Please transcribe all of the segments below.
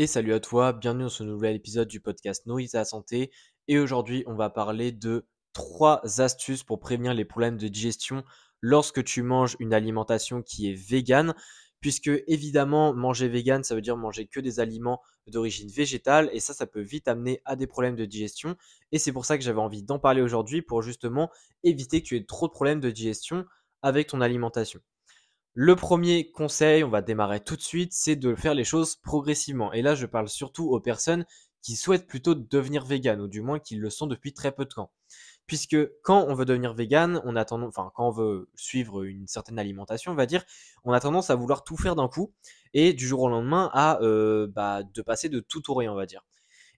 Et salut à toi, bienvenue dans ce nouvel épisode du podcast Nourrir ta santé. Et aujourd'hui, on va parler de 3 astuces pour prévenir les problèmes de digestion lorsque tu manges une alimentation qui est végane. Puisque évidemment, manger vegan, ça veut dire manger que des aliments d'origine végétale. Et ça peut vite amener à des problèmes de digestion. Et c'est pour ça que j'avais envie d'en parler aujourd'hui pour justement éviter que tu aies trop de problèmes de digestion avec ton alimentation. Le premier conseil, on va démarrer tout de suite, c'est de faire les choses progressivement. Et là, je parle surtout aux personnes qui souhaitent plutôt devenir vegan, ou du moins qui le sont depuis très peu de temps. Puisque quand on veut devenir vegan, quand on veut suivre une certaine alimentation, on va dire, on a tendance à vouloir tout faire d'un coup et du jour au lendemain à de passer de tout au rien, on va dire.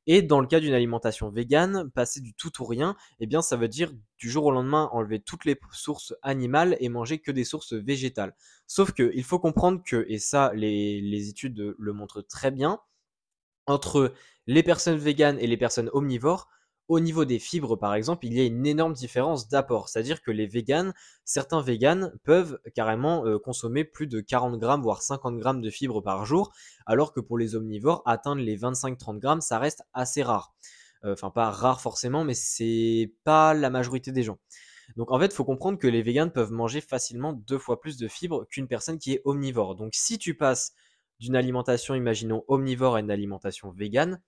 Et dans le cas d'une alimentation végane, passer du tout ou rien, eh bien, ça veut dire du jour au lendemain enlever toutes les sources animales et manger que des sources végétales. Sauf que il faut comprendre que, et ça, les études le montrent très bien, entre les personnes véganes et les personnes omnivores, au niveau des fibres par exemple, il y a une énorme différence d'apport. C'est-à-dire que certains véganes peuvent carrément consommer plus de 40 grammes, voire 50 grammes de fibres par jour, alors que pour les omnivores, atteindre les 25-30 grammes, ça reste assez rare. Enfin, pas rare forcément, mais c'est pas la majorité des gens. Donc en fait, il faut comprendre que les véganes peuvent manger facilement 2 fois plus de fibres qu'une personne qui est omnivore. Donc si tu passes d'une alimentation, imaginons, omnivore à une alimentation végane,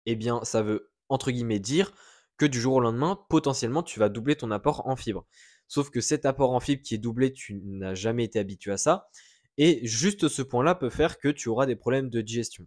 eh bien, ça veut, entre guillemets, dire que du jour au lendemain, potentiellement, tu vas doubler ton apport en fibres. Sauf que cet apport en fibres qui est doublé, tu n'as jamais été habitué à ça. Et juste ce point-là peut faire que tu auras des problèmes de digestion.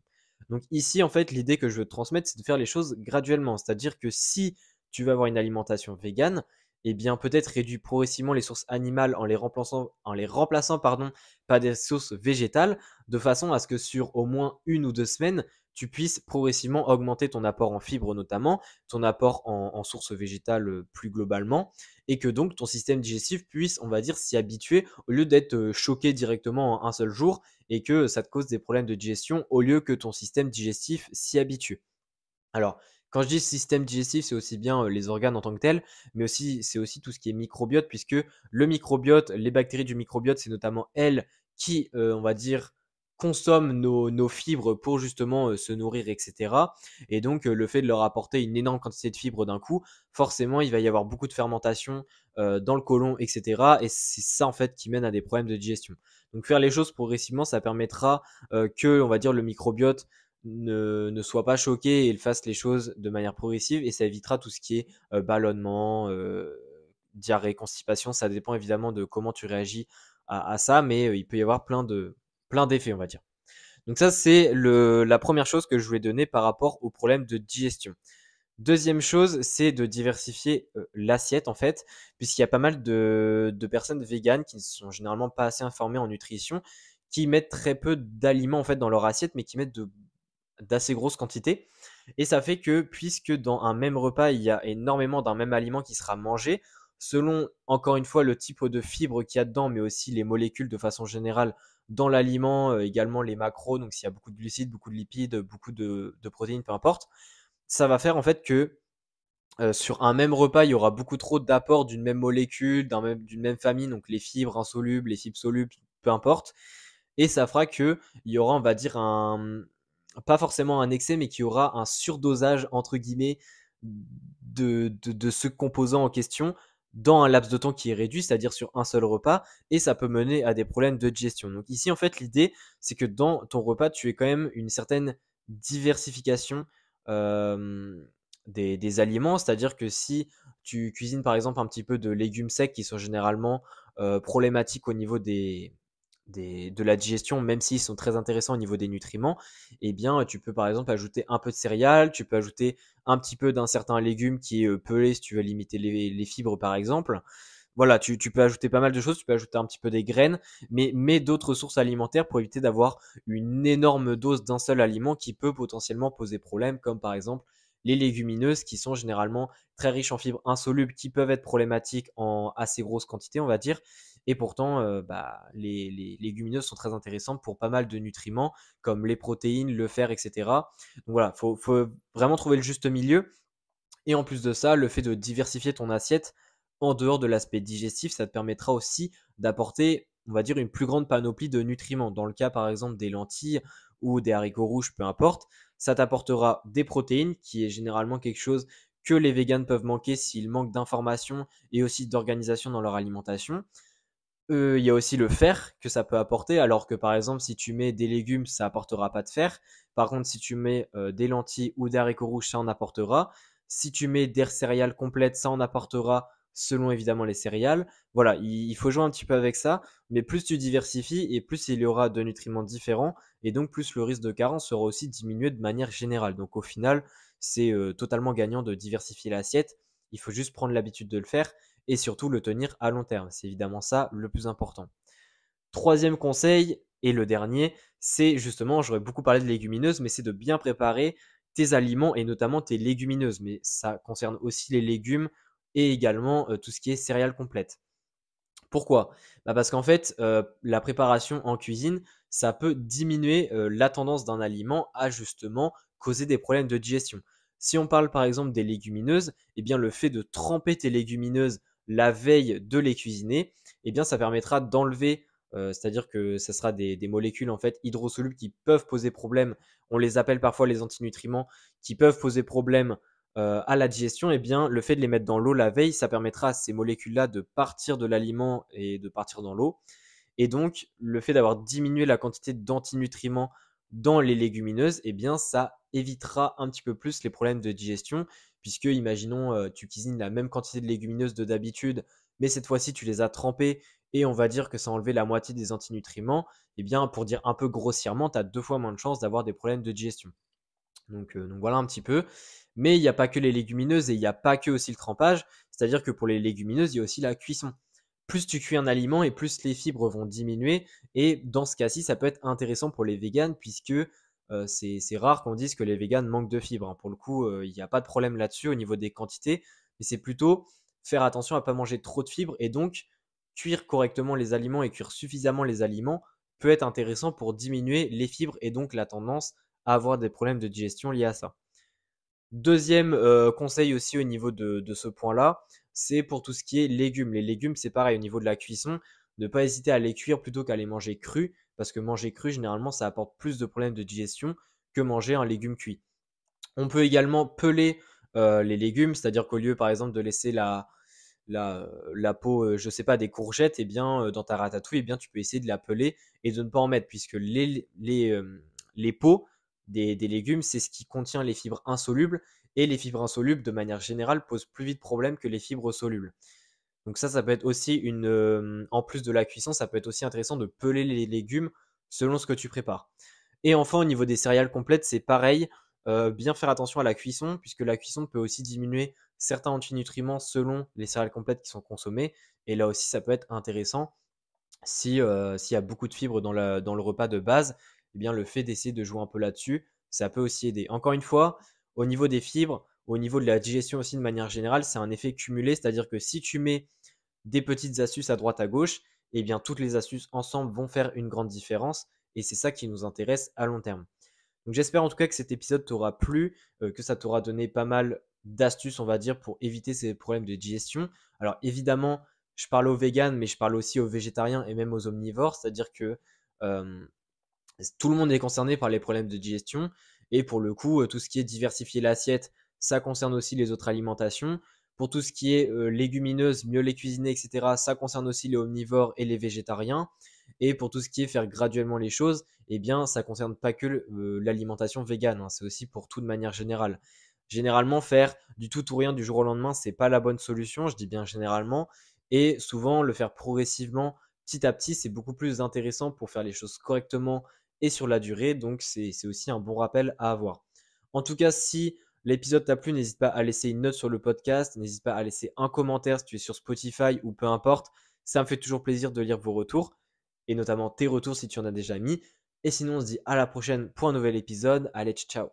Donc ici, en fait, l'idée que je veux te transmettre, c'est de faire les choses graduellement. C'est-à-dire que si tu vas avoir une alimentation végane, eh bien peut-être réduis progressivement les sources animales en les remplaçant par des sources végétales, de façon à ce que sur au moins 1 ou 2 semaines, tu puisses progressivement augmenter ton apport en fibres notamment, ton apport en sources végétales plus globalement, et que donc ton système digestif puisse, on va dire, s'y habituer au lieu d'être choqué directement en un seul jour et que ça te cause des problèmes de digestion au lieu que ton système digestif s'y habitue. Alors, quand je dis système digestif, c'est aussi bien les organes en tant que tels, mais aussi c'est aussi tout ce qui est microbiote, puisque le microbiote, les bactéries du microbiote, c'est notamment elles qui, on va dire, consomment nos fibres pour justement se nourrir, etc. Et donc, le fait de leur apporter une énorme quantité de fibres d'un coup, forcément, il va y avoir beaucoup de fermentation dans le côlon, etc. Et c'est ça, en fait, qui mène à des problèmes de digestion. Donc, faire les choses progressivement, ça permettra que, on va dire, le microbiote ne soit pas choqué et il fasse les choses de manière progressive et ça évitera tout ce qui est ballonnement, diarrhée, constipation. Ça dépend évidemment de comment tu réagis à ça, mais il peut y avoir plein d'effets, on va dire. Donc ça, c'est la première chose que je voulais donner par rapport aux problèmes de digestion. Deuxième chose, c'est de diversifier l'assiette en fait, puisqu'il y a pas mal de personnes véganes qui ne sont généralement pas assez informées en nutrition, qui mettent très peu d'aliments en fait dans leur assiette, mais qui mettent d'assez grosses quantités. Et ça fait que puisque dans un même repas, il y a énormément d'un même aliment qui sera mangé, selon encore une fois le type de fibres qu'il y a dedans, mais aussi les molécules de façon générale dans l'aliment, également les macros, donc s'il y a beaucoup de glucides, beaucoup de lipides, beaucoup de protéines, peu importe, ça va faire en fait que sur un même repas, il y aura beaucoup trop d'apports d'une même molécule, d'une même famille, donc les fibres insolubles, les fibres solubles, peu importe. Et ça fera que il y aura, on va dire, pas forcément un excès, mais qu'il y aura un surdosage, entre guillemets, de ce composant en question dans un laps de temps qui est réduit, c'est-à-dire sur un seul repas, et ça peut mener à des problèmes de digestion. Donc ici, en fait, l'idée, c'est que dans ton repas, tu aies quand même une certaine diversification euh, des aliments, c'est-à-dire que si tu cuisines par exemple un petit peu de légumes secs qui sont généralement problématiques au niveau de la digestion, même s'ils sont très intéressants au niveau des nutriments, eh bien, tu peux par exemple ajouter un peu de céréales, tu peux ajouter un petit peu d'un certain légume qui est pelé si tu veux limiter les fibres par exemple. Voilà, tu peux ajouter pas mal de choses, tu peux ajouter un petit peu des graines, mais d'autres sources alimentaires pour éviter d'avoir une énorme dose d'un seul aliment qui peut potentiellement poser problème, comme par exemple les légumineuses qui sont généralement très riches en fibres insolubles qui peuvent être problématiques en assez grosse quantité, on va dire. Et pourtant, les légumineuses sont très intéressantes pour pas mal de nutriments comme les protéines, le fer, etc. Donc voilà, faut vraiment trouver le juste milieu. Et en plus de ça, le fait de diversifier ton assiette en dehors de l'aspect digestif, ça te permettra aussi d'apporter, on va dire, une plus grande panoplie de nutriments. Dans le cas, par exemple, des lentilles ou des haricots rouges, peu importe. Ça t'apportera des protéines, qui est généralement quelque chose que les véganes peuvent manquer s'ils manquent d'informations et aussi d'organisation dans leur alimentation. Il y a aussi le fer que ça peut apporter, alors que par exemple, si tu mets des légumes, ça apportera pas de fer. Par contre, si tu mets des lentilles ou des haricots rouges, ça en apportera. Si tu mets des céréales complètes, ça en apportera selon évidemment les céréales. Voilà, il faut jouer un petit peu avec ça, mais plus tu diversifies et plus il y aura de nutriments différents et donc plus le risque de carence sera aussi diminué de manière générale. Donc au final, c'est totalement gagnant de diversifier l'assiette. Il faut juste prendre l'habitude de le faire et surtout le tenir à long terme. C'est évidemment ça le plus important. Troisième conseil, et le dernier, c'est justement, j'aurais beaucoup parlé de légumineuses, mais c'est de bien préparer tes aliments et notamment tes légumineuses. Mais ça concerne aussi les légumes et également tout ce qui est céréales complètes. Pourquoi? Parce qu'en fait, la préparation en cuisine, ça peut diminuer la tendance d'un aliment à justement causer des problèmes de digestion. Si on parle par exemple des légumineuses, eh bien le fait de tremper tes légumineuses la veille de les cuisiner, eh bien ça permettra d'enlever, c'est-à-dire que ça sera des molécules en fait hydrosolubles qui peuvent poser problème. On les appelle parfois les antinutriments, qui peuvent poser problème à la digestion, eh bien, le fait de les mettre dans l'eau la veille, ça permettra à ces molécules-là de partir de l'aliment et de partir dans l'eau. Et donc, le fait d'avoir diminué la quantité d'antinutriments dans les légumineuses, eh bien, ça évitera un petit peu plus les problèmes de digestion, puisque, imaginons, tu cuisines la même quantité de légumineuses de d'habitude, mais cette fois-ci, tu les as trempées et on va dire que ça a enlevé la moitié des antinutriments, eh bien, pour dire un peu grossièrement, tu as 2 fois moins de chances d'avoir des problèmes de digestion. Donc voilà un petit peu. Mais il n'y a pas que les légumineuses et il n'y a pas que aussi le trempage. C'est-à-dire que pour les légumineuses, il y a aussi la cuisson. Plus tu cuis un aliment et plus les fibres vont diminuer. Et dans ce cas-ci, ça peut être intéressant pour les véganes puisque c'est rare qu'on dise que les véganes manquent de fibres, hein. Pour le coup, il n'y a pas de problème là-dessus au niveau des quantités. Mais c'est plutôt faire attention à ne pas manger trop de fibres et donc cuire correctement les aliments et cuire suffisamment les aliments peut être intéressant pour diminuer les fibres et donc la tendance à avoir des problèmes de digestion liés à ça. Deuxième conseil aussi au niveau de ce point-là, c'est pour tout ce qui est légumes. Les légumes, c'est pareil au niveau de la cuisson, ne pas hésiter à les cuire plutôt qu'à les manger crus, parce que manger cru, généralement, ça apporte plus de problèmes de digestion que manger un légume cuit. On peut également peler les légumes, c'est-à-dire qu'au lieu, par exemple, de laisser la peau, je sais pas, des courgettes, eh bien, dans ta ratatouille, eh bien, tu peux essayer de la peler et de ne pas en mettre, puisque les peaux des légumes, c'est ce qui contient les fibres insolubles, et les fibres insolubles, de manière générale, posent plus vite problème que les fibres solubles. Donc ça peut être aussi en plus de la cuisson, ça peut être aussi intéressant de peler les légumes selon ce que tu prépares. Et enfin, au niveau des céréales complètes, c'est pareil. Bien faire attention à la cuisson, puisque la cuisson peut aussi diminuer certains antinutriments selon les céréales complètes qui sont consommées. Et là aussi, ça peut être intéressant si, s'il y a beaucoup de fibres dans le repas de base, eh bien le fait d'essayer de jouer un peu là-dessus, ça peut aussi aider. Encore une fois, au niveau des fibres, au niveau de la digestion aussi de manière générale, c'est un effet cumulé, c'est-à-dire que si tu mets des petites astuces à droite à gauche, eh bien toutes les astuces ensemble vont faire une grande différence et c'est ça qui nous intéresse à long terme. Donc j'espère en tout cas que cet épisode t'aura plu, que ça t'aura donné pas mal d'astuces, on va dire, pour éviter ces problèmes de digestion. Alors évidemment, je parle aux véganes, mais je parle aussi aux végétariens et même aux omnivores, c'est-à-dire que euh, tout le monde est concerné par les problèmes de digestion. Et pour le coup, tout ce qui est diversifier l'assiette, ça concerne aussi les autres alimentations. Pour tout ce qui est légumineuses, mieux les cuisiner, etc., ça concerne aussi les omnivores et les végétariens. Et pour tout ce qui est faire graduellement les choses, eh bien, ça concerne pas que l'alimentation végane, hein, c'est aussi pour tout de manière générale. Généralement, faire du tout ou rien du jour au lendemain, c'est pas la bonne solution, je dis bien généralement. Et souvent, le faire progressivement, petit à petit, c'est beaucoup plus intéressant pour faire les choses correctement et sur la durée. Donc, c'est aussi un bon rappel à avoir. En tout cas, si l'épisode t'a plu, n'hésite pas à laisser une note sur le podcast. N'hésite pas à laisser un commentaire si tu es sur Spotify ou peu importe. Ça me fait toujours plaisir de lire vos retours et notamment tes retours si tu en as déjà mis. Et sinon, on se dit à la prochaine pour un nouvel épisode. Allez, ciao!